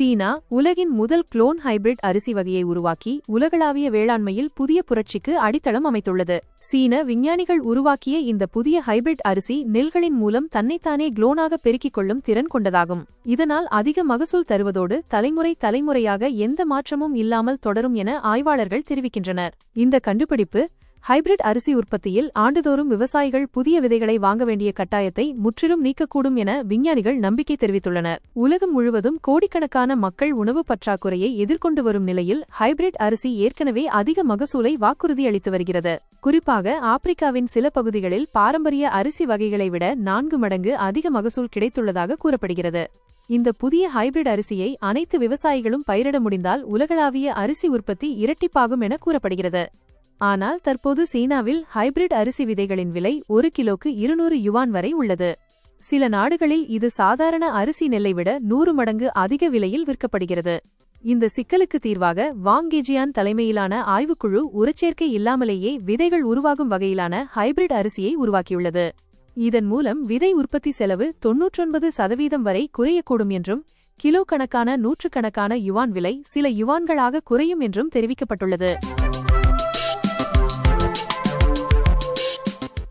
சீனா உலகின் முதல் clone hybrid அரிசி வகையை உருவாக்கி உலகளாவிய வேளாண்மையில் புதிய புரட்சிக்கு அடித்தளம் அமைத்துள்ளது. சீன விஞ்ஞானிகள் உருவாக்கிய இந்த புதிய ஹைபிரிட் அரிசி நெல்களின் மூலம் தன்னைத்தானே குளோனாக பெருக்கிக் கொள்ளும் திறன் கொண்டதாகும். இதனால் அதிக மகசூல் தருவதோடு தலைமுறையாக எந்த மாற்றமும் இல்லாமல் தொடரும் என ஆய்வாளர்கள் தெரிவிக்கின்றனர். இந்த கண்டுபிடிப்பு ஹைபிரிட் அரிசி உற்பத்தியில் ஆண்டுதோறும் விவசாயிகள் புதிய விதைகளை வாங்க வேண்டிய கட்டாயத்தை முற்றிலும் நீக்கக்கூடும் என விஞ்ஞானிகள் நம்பிக்கை தெரிவித்துள்ளனர். உலகம் முழுவதும் கோடிக்கணக்கான மக்கள் உணவு பற்றாக்குறையை எதிர்கொண்டு வரும் நிலையில் ஹைபிரிட் அரிசி ஏற்கனவே அதிக மகசூலை வாக்குறுதி அளித்து வருகிறது. குறிப்பாக ஆப்பிரிக்காவின் சில பகுதிகளில் பாரம்பரிய அரிசி வகைகளை விட 4 மடங்கு அதிக மகசூல் கிடைத்துள்ளதாக கூறப்படுகிறது. இந்த புதிய ஹைபிரிட் அரிசியை அனைத்து விவசாயிகளும் பயிரிட முடிந்தால் உலகளாவிய அரிசி உற்பத்தி இரட்டிப்பாகும் என கூறப்படுகிறது. ஆனால் தற்போது சீனாவில் ஹைபிரிட் அரிசி விதைகளின் விலை 1 கிலோக்கு 200 யுவான் வரை உள்ளது. சில நாடுகளில் இது சாதாரண அரிசி நெல்லை விட 100 மடங்கு அதிக விலையில் விற்கப்படுகிறது. இந்த சிக்கலுக்கு தீர்வாக வாங் கெஜியான் தலைமையிலான ஆய்வுக்குழு உரச்சேர்க்கை இல்லாமலேயே விதைகள் உருவாகும் வகையிலான ஹைபிரிட் அரிசியை உருவாக்கியுள்ளது. இதன் மூலம் விதை உற்பத்தி செலவு 99% வரை குறையக்கூடும் என்றும் கிலோ கணக்கான 100 கணக்கான யுவான் விலை சில யுவான்களாக குறையும் என்றும் தெரிவிக்கப்பட்டுள்ளது.